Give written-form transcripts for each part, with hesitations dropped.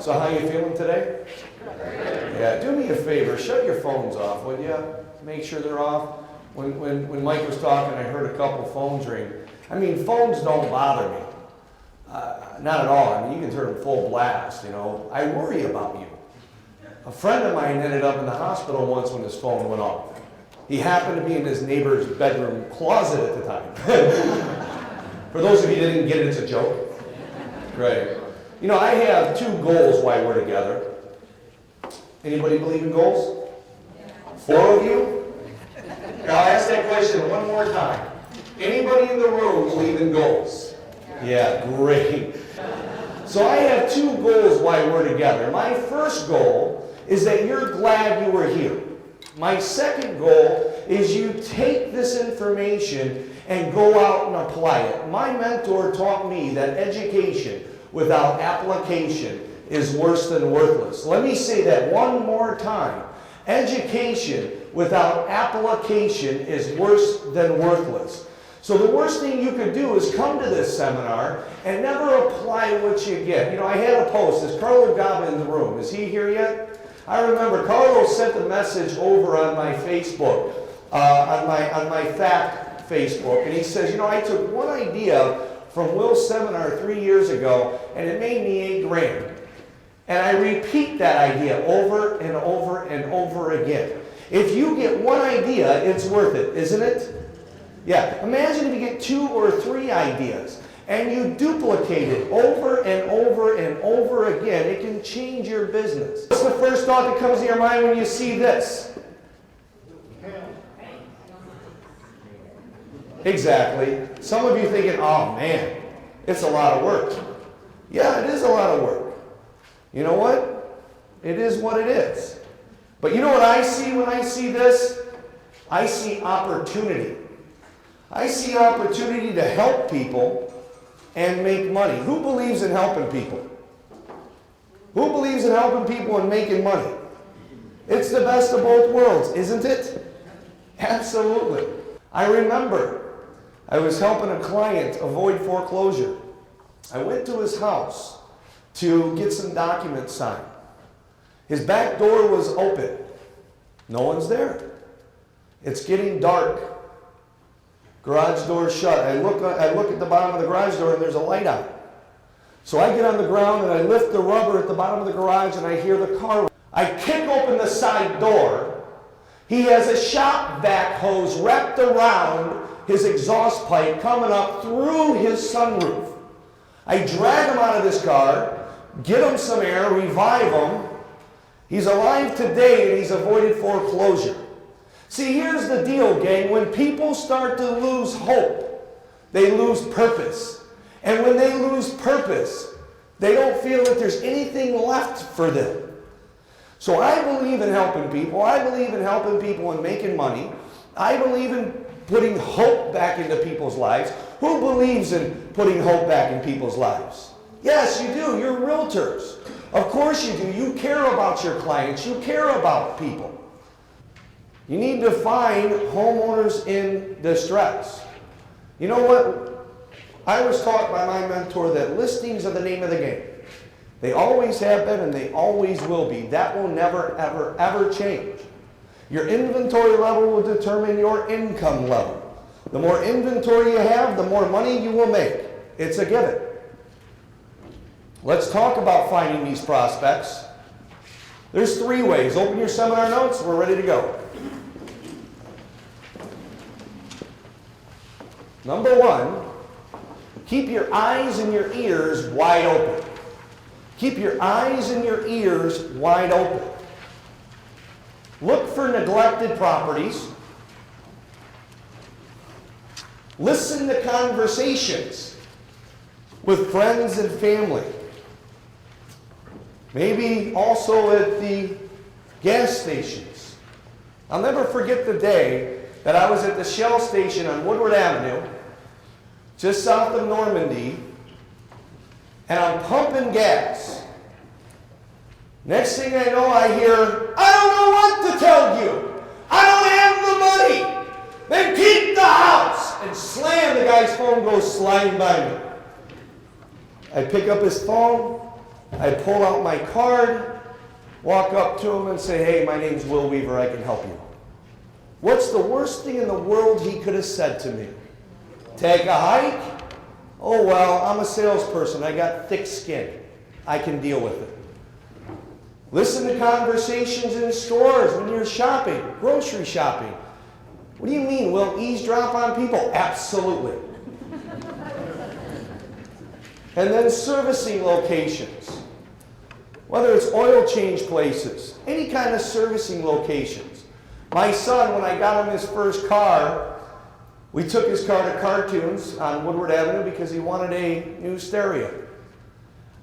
So how you feeling today? Yeah, do me a favor, shut your phones off, would you? Make sure they're off. When Mike was talking, I heard a couple phones ring. I mean, phones don't bother me. Not at all. I mean, you can turn them full blast, you know. I worry about you. A friend of mine ended up in the hospital once when his phone went off. He happened to be in his neighbor's bedroom closet at the time. For those of you who didn't get it, it's a joke. Right. You know, I have 2 goals while we're together. Anybody believe in goals? 4 of you? I'll ask that question one more time. Anybody in the room believe in goals? Yeah, great. So I have 2 goals while we're together. My first goal is that you're glad you were here. My second goal is you take this information and go out and apply it. My mentor taught me that education without application is worse than worthless. Let me say that one more time. Education without application is worse than worthless. So the worst thing you could do is come to this seminar and never apply what you get. You know, I had a post. Is Carlo Gaba in the room? Is he here yet? I remember Carlo sent a message over on my Facebook, on my F.A.C.T Facebook, and he says, you know, I took one idea from Will's seminar 3 years ago, and it made me $8,000. And I repeat that idea over and over and over again. If you get one idea, it's worth it, isn't it? Yeah, imagine if you get 2 or 3 ideas and you duplicate it over and over and over again. It can change your business. What's the first thought that comes to your mind when you see this? Exactly. Some of you thinking, oh man, it's a lot of work. Yeah, it is a lot of work. You know what? It is what it is. But you know what I see when I see this? I see opportunity. I see opportunity to help people and make money. Who believes in helping people? Who believes in helping people and making money? It's the best of both worlds, isn't it? Absolutely. I remember I was helping a client avoid foreclosure. I went to his house to get some documents signed. His back door was open. No one's there. It's getting dark. Garage door shut. I look at the bottom of the garage door and there's a light out. So I get on the ground and I lift the rubber at the bottom of the garage and I hear the car. I kick open the side door. He has a shop vac hose wrapped around his exhaust pipe coming up through his sunroof. I drag him out of this car, get him some air, revive him. He's alive today and he's avoided foreclosure. See, here's the deal, gang. When people start to lose hope, they lose purpose. And when they lose purpose, they don't feel that there's anything left for them. So I believe in helping people. I believe in helping people and making money. I believe in putting hope back into people's lives. Who believes in putting hope back in people's lives? Yes, you do. You're realtors. Of course you do. You care about your clients. You care about people. You need to find homeowners in distress. You know what? I was taught by my mentor that listings are the name of the game. They always have been and they always will be. That will never, ever, ever change. Your inventory level will determine your income level. The more inventory you have, the more money you will make. It's a given. Let's talk about finding these prospects. There's 3 ways. Open your seminar notes. We're ready to go. Number 1, keep your eyes and your ears wide open. Keep your eyes and your ears wide open. Look for neglected properties. Listen to conversations with friends and family. Maybe also at the gas stations. I'll never forget the day that I was at the Shell station on Woodward Avenue, just south of Normandy, and I'm pumping gas. Next thing I know, I hear, I don't know what to tell you. I don't have the money. Then keep the house. And slam, the guy's phone goes sliding by me. I pick up his phone, I pull out my card, walk up to him and say, hey, my name's Will Weaver, I can help you. What's the worst thing in the world he could have said to me? Take a hike? Oh, well, I'm a salesperson. I got thick skin. I can deal with it. Listen to conversations in stores when you're shopping, grocery shopping. What do you mean? Will eavesdrop on people? Absolutely. And then servicing locations. Whether it's oil change places, any kind of servicing locations. My son, when I got him his first car, we took his car to Cartoons on Woodward Avenue because he wanted a new stereo.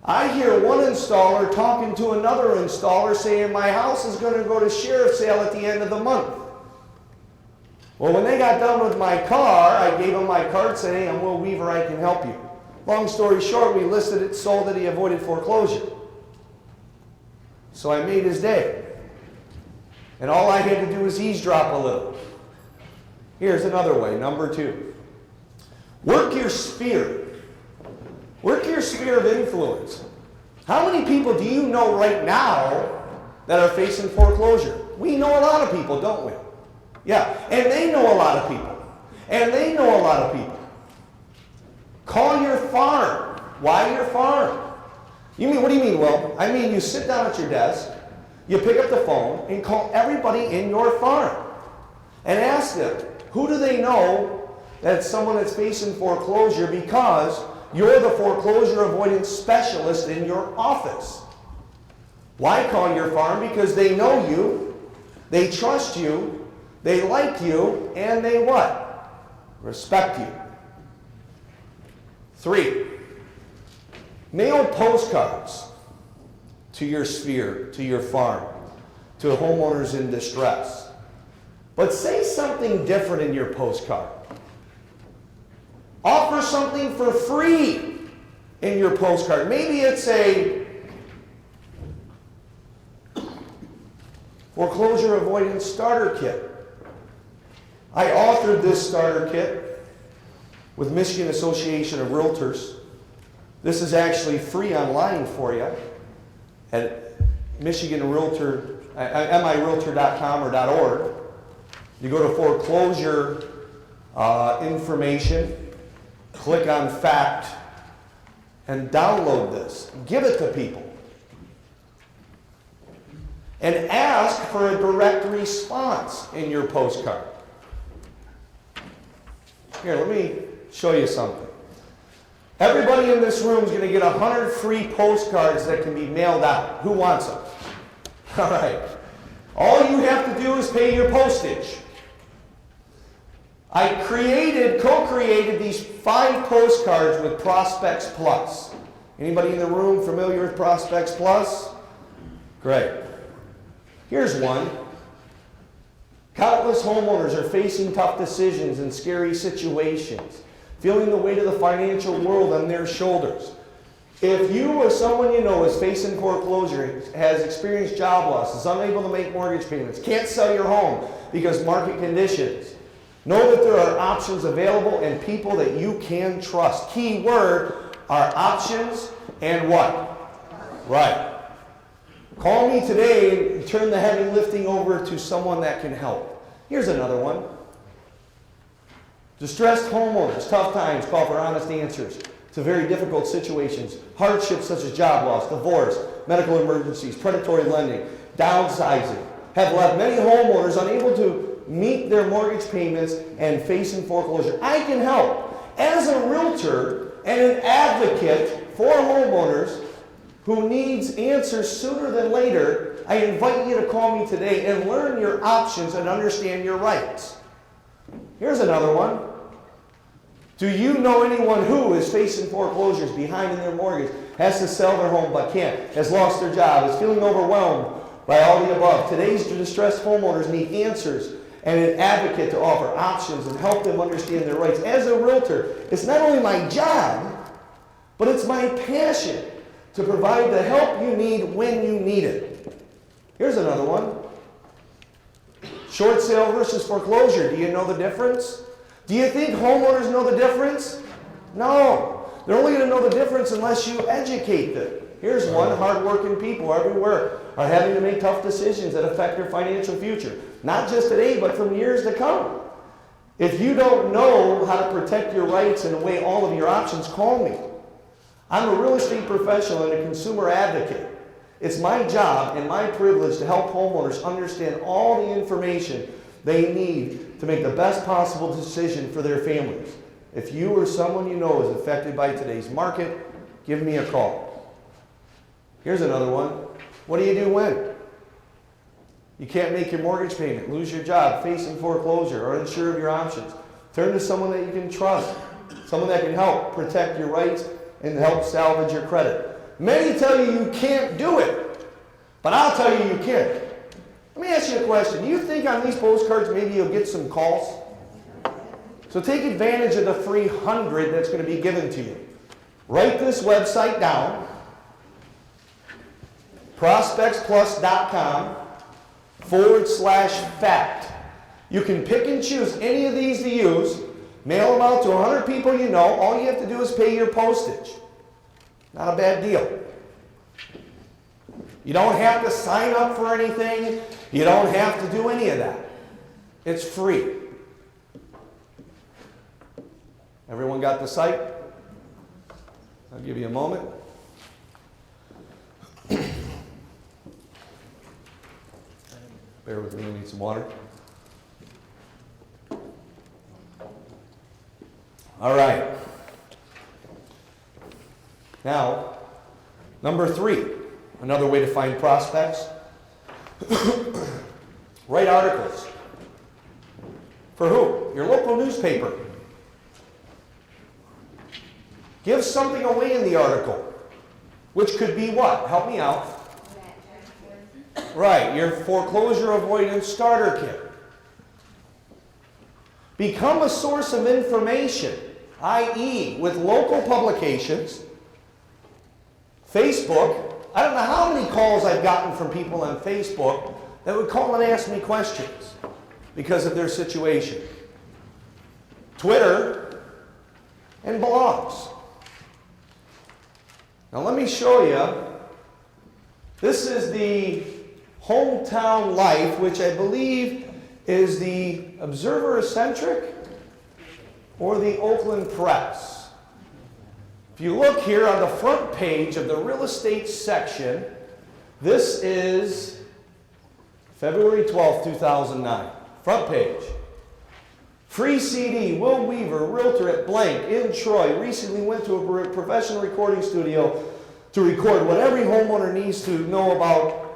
I hear one installer talking to another installer saying my house is going to go to sheriff's sale at the end of the month. Well, when they got done with my car, I gave him my card, said, hey, I'm Will Weaver, I can help you. Long story short, we listed it, sold it, he avoided foreclosure. So I made his day. And all I had to do was eavesdrop a little. Here's another way, number 2. Work your sphere. Work your sphere of influence. How many people do you know right now that are facing foreclosure? We know a lot of people, don't we? Yeah, and they know a lot of people. And they know a lot of people. Call your farm. Why your farm? You mean, what do you mean, Will? I mean, you sit down at your desk, you pick up the phone, and call everybody in your farm. And ask them, who do they know that's someone that's facing foreclosure because you're the foreclosure avoidance specialist in your office. Why call your farm? Because they know you, they trust you, they like you, and they what? Respect you. 3, mail postcards to your sphere, to your farm, to homeowners in distress. But say something different in your postcard. Offer something for free in your postcard. Maybe it's a foreclosure avoidance starter kit. I authored this starter kit with Michigan Association of Realtors. This is actually free online for you at Michigan Realtor, mirealtor.com or .org. You go to foreclosure information, click on F.A.C.T, and download this. Give it to people. And ask for a direct response in your postcard. Here, let me show you something. Everybody in this room is going to get 100 free postcards that can be mailed out. Who wants them? All right. All you have to do is pay your postage. I co-created these 5 postcards with Prospects Plus. Anybody in the room familiar with Prospects Plus? Great. Here's one. Countless homeowners are facing tough decisions and scary situations, feeling the weight of the financial world on their shoulders. If you or someone you know is facing foreclosure, has experienced job loss, is unable to make mortgage payments, can't sell your home because market conditions, know that there are options available and people that you can trust. Key word are options and what? Right. Call me today and turn the heavy lifting over to someone that can help. Here's another one. Distressed homeowners, tough times, call for honest answers to very difficult situations. Hardships such as job loss, divorce, medical emergencies, predatory lending, downsizing, have left many homeowners unable to meet their mortgage payments and facing foreclosure. I can help. As a realtor and an advocate for homeowners who needs answers sooner than later, I invite you to call me today and learn your options and understand your rights. Here's another one. Do you know anyone who is facing foreclosures, behind in their mortgage, has to sell their home but can't, has lost their job, is feeling overwhelmed by all the above? Today's distressed homeowners need answers and an advocate to offer options and help them understand their rights. As a realtor, it's not only my job, but it's my passion to provide the help you need when you need it. Here's another one. Short sale versus foreclosure. Do you know the difference? Do you think homeowners know the difference? No. They're only going to know the difference unless you educate them. Here's one: hardworking people everywhere are having to make tough decisions that affect their financial future. Not just today, but from years to come. If you don't know how to protect your rights and weigh all of your options, call me. I'm a real estate professional and a consumer advocate. It's my job and my privilege to help homeowners understand all the information they need to make the best possible decision for their families. If you or someone you know is affected by today's market, give me a call. Here's another one. What do you do when? You can't make your mortgage payment, lose your job, facing foreclosure, or unsure of your options. Turn to someone that you can trust, someone that can help protect your rights and help salvage your credit. Many tell you you can't do it, but I'll tell you you can. Let me ask you a question. Do you think on these postcards maybe you'll get some calls? So take advantage of the free 100 that's going to be given to you. Write this website down, prospectsplus.com/F.A.C.T. You can pick and choose any of these to use, mail them out to 100 people you know. All you have to do is pay your postage. Not a bad deal. You don't have to sign up for anything. You don't have to do any of that. It's free. Everyone got the site? I'll give you a moment. Bear with me, I need some water. All right. Now, number 3, another way to find prospects. Write articles. For who? Your local newspaper. Give something away in the article, which could be what? Help me out. Right, your foreclosure avoidance starter kit. Become a source of information, i.e., with local publications, Facebook. I don't know how many calls I've gotten from people on Facebook that would call and ask me questions because of their situation. Twitter and blogs. Now let me show you. This is the Hometown Life, which I believe is the Observer Eccentric or the Oakland Press. If you look here on the front page of the real estate section, this is February 12th, 2009. Front page. Free CD, Will Weaver, Realtor at blank in Troy, recently went to a professional recording studio to record what every homeowner needs to know about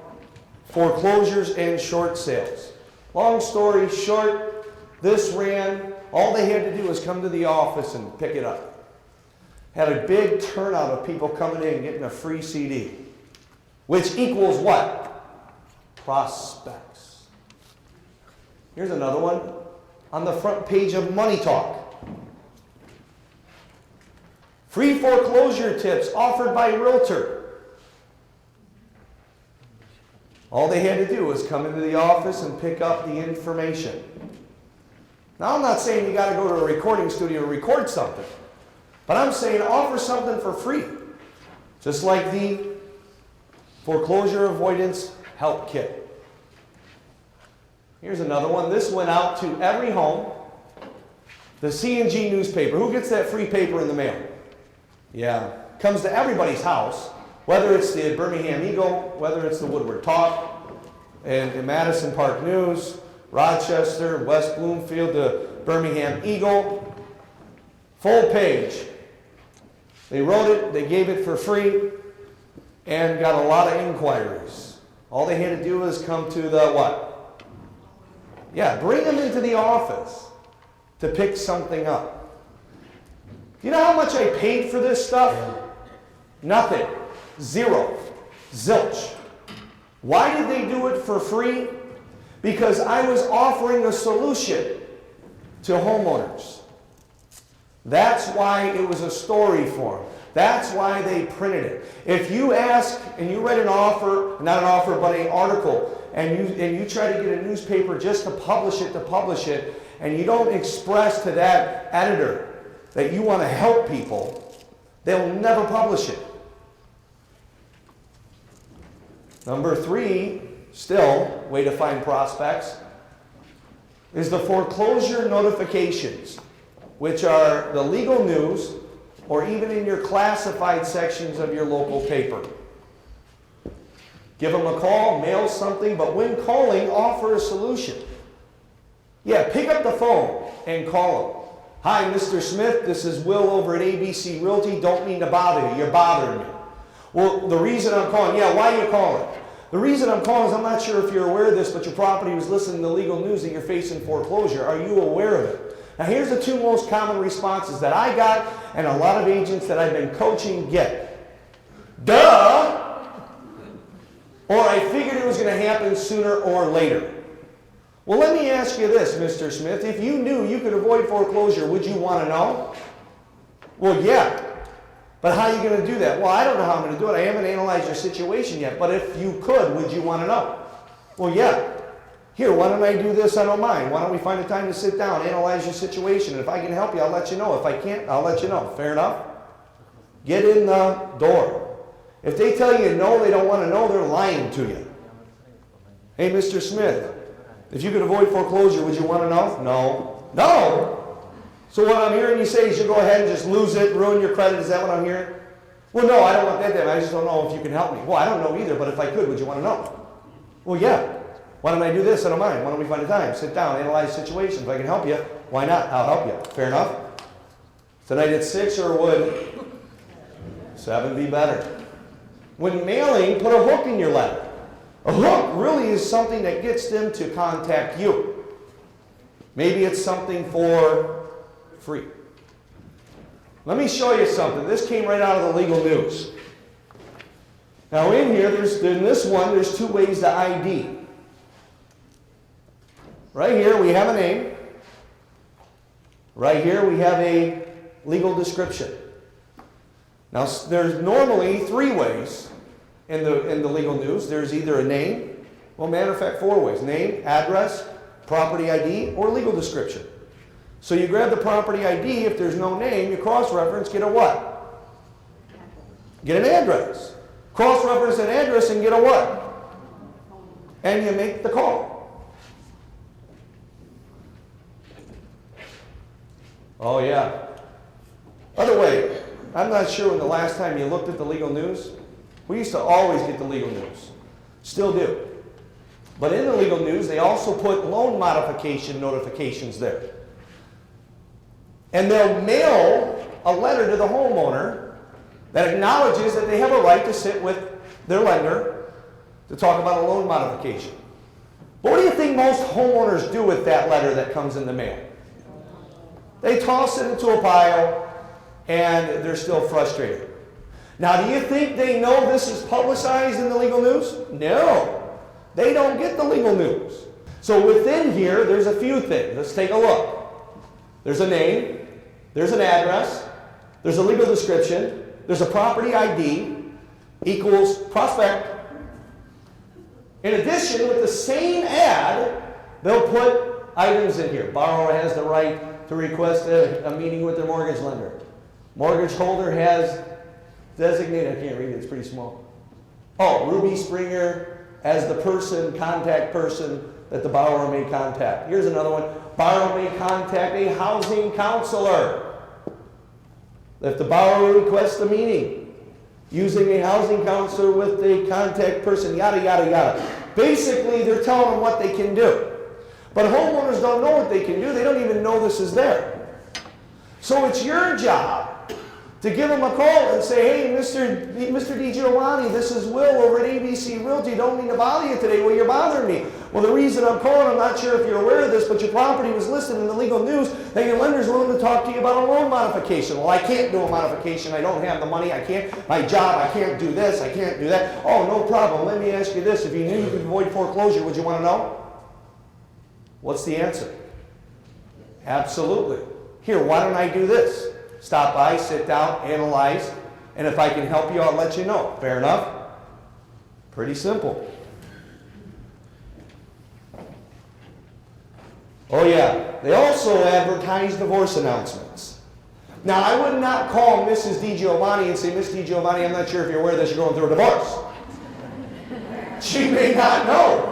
foreclosures and short sales. Long story short, this ran, all they had to do was come to the office and pick it up. Had a big turnout of people coming in getting a free CD, which equals what? Prospects. Here's another one on the front page of Money Talk. Free foreclosure tips offered by Realtor. All they had to do was come into the office and pick up the information. Now, I'm not saying you got to go to a recording studio to record something, but I'm saying offer something for free, just like the foreclosure avoidance help kit. Here's another one. This went out to every home. The C&G newspaper. Who gets that free paper in the mail? Yeah. Comes to everybody's house, whether it's the Birmingham Eagle, whether it's the Woodward Talk, and Madison Park News, Rochester, West Bloomfield, the Birmingham Eagle. Full page. They wrote it, they gave it for free, and got a lot of inquiries. All they had to do was come to the what? Yeah, bring them into the office to pick something up. You know how much I paid for this stuff? Nothing. Zero. Zilch. Why did they do it for free? Because I was offering a solution to homeowners. That's why it was a story form. That's why they printed it. If you ask and you write an offer, not an offer, but an article, and you try to get a newspaper just to publish it, and you don't express to that editor that you want to help people, they'll never publish it. Number 3, still, way to find prospects, is the foreclosure notifications, which are the legal news or even in your classified sections of your local paper. Give them a call, mail something, but when calling, offer a solution. Yeah, pick up the phone and call them. Hi, Mr. Smith, this is Will over at ABC Realty. Don't mean to bother you. You're bothering me. Well, the reason I'm calling, yeah, why are you calling? The reason I'm calling is I'm not sure if you're aware of this, but your property was listed in the legal news that you're facing foreclosure. Are you aware of it? Now, here's the 2 most common responses that I got and a lot of agents that I've been coaching get. Duh! Or I figured it was going to happen sooner or later. Well, let me ask you this, Mr. Smith. If you knew you could avoid foreclosure, would you want to know? Well, yeah. But how are you going to do that? Well, I don't know how I'm going to do it. I haven't analyzed your situation yet. But if you could, would you want to know? Well, yeah. Here, why don't I do this? I don't mind. Why don't we find a time to sit down, analyze your situation. And if I can help you, I'll let you know. If I can't, I'll let you know. Fair enough? Get in the door. If they tell you no, they don't want to know, they're lying to you. Hey, Mr. Smith, if you could avoid foreclosure, would you want to know? No. No? So what I'm hearing you say is you go ahead and just lose it, ruin your credit. Is that what I'm hearing? Well, no, I don't want that. I just don't know if you can help me. Well, I don't know either, but if I could, would you want to know? Well, yeah. Why don't I do this? I don't mind. Why don't we find a time? Sit down, analyze the situation. If I can help you, why not? I'll help you. Fair enough? Tonight at 6, or would 7 be better? When mailing, put a hook in your letter. A hook really is something that gets them to contact you. Maybe it's something for free. Let me show you something. This came right out of the legal news. Now in here, in this one, there's 2 ways to ID. Right here, we have a name. Right here, we have a legal description. Now, there's normally 3 ways in the legal news. There's either a name, well, matter of fact, 4 ways. Name, address, property ID, or legal description. So you grab the property ID. If there's no name, you cross-reference, get a what? Get an address. Cross-reference an address and get a what? And you make the call. Oh, yeah. By the way, I'm not sure when the last time you looked at the legal news. We used to always get the legal news. Still do. But in the legal news, they also put loan modification notifications there. And they'll mail a letter to the homeowner that acknowledges that they have a right to sit with their lender to talk about a loan modification. But what do you think most homeowners do with that letter that comes in the mail? They toss it into a pile, and they're still frustrated. Now, do you think they know this is publicized in the legal news? No. They don't get the legal news. So within here, there's a few things. Let's take a look. There's a name. There's an address. There's a legal description. There's a property ID equals prospect. In addition, with the same ad, they'll put items in here. Borrower has the right to request a meeting with their mortgage lender. Mortgage holder has designated, I can't read it, it's pretty small. Oh, Ruby Springer as the contact person that the borrower may contact. Here's another one. Borrower may contact a housing counselor. If the borrower requests a meeting, using a housing counselor with the contact person, yada, yada, yada. Basically, they're telling them what they can do. But homeowners don't know what they can do. They don't even know this is there. So it's your job to give them a call and say, hey, Mr. DiGiovanni, this is Will over at ABC Realty. Don't mean to bother you today. Well, you're bothering me. Well, the reason I'm calling, I'm not sure if you're aware of this, but your property was listed in the legal news that your lender's willing to talk to you about a loan modification. Well, I can't do a modification. I don't have the money. I can't. My job, I can't do this. I can't do that. Oh, no problem. Let me ask you this. If you knew you could avoid foreclosure, would you want to know? What's the answer? Absolutely. Here, why don't I do this? Stop by, sit down, analyze, and if I can help you, I'll let you know. Fair enough? Pretty simple. Oh yeah, they also advertise divorce announcements. Now, I would not call Mrs. DiGiovanni and say, Miss DiGiovanni, I'm not sure if you're aware that you're going through a divorce. She may not know.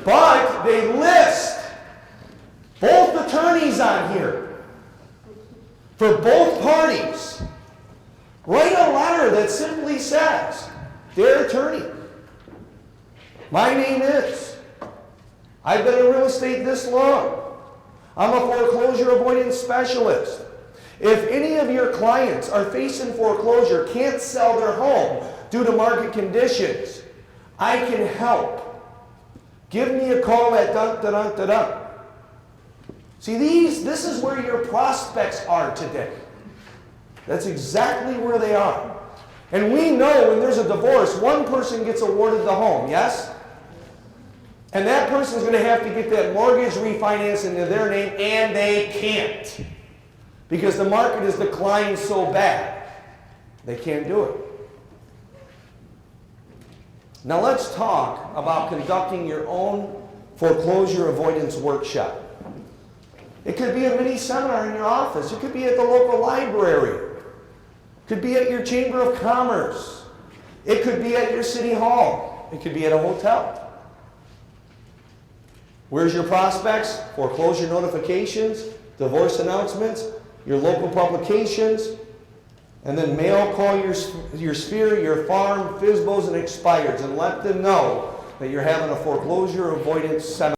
But they list both attorneys on here for both parties. Write a letter that simply says, "Dear attorney, my name is, I've been in real estate this long. I'm a foreclosure avoidance specialist. If any of your clients are facing foreclosure, can't sell their home due to market conditions, I can help. Give me a call at dun-dun-dun-dun." See, this is where your prospects are today. That's exactly where they are. And we know when there's a divorce, one person gets awarded the home, yes? And that person's going to have to get that mortgage refinanced into their name, and they can't. Because the market has declined so bad. They can't do it. Now let's talk about conducting your own foreclosure avoidance workshop. It could be a mini seminar in your office. It could be at the local library. It could be at your Chamber of Commerce. It could be at your city hall. It could be at a hotel. Where's your prospects? Foreclosure notifications, divorce announcements, your local publications, and then mail call your sphere, your farm, FSBOs, and expireds, and let them know that you're having a foreclosure avoidance seminar.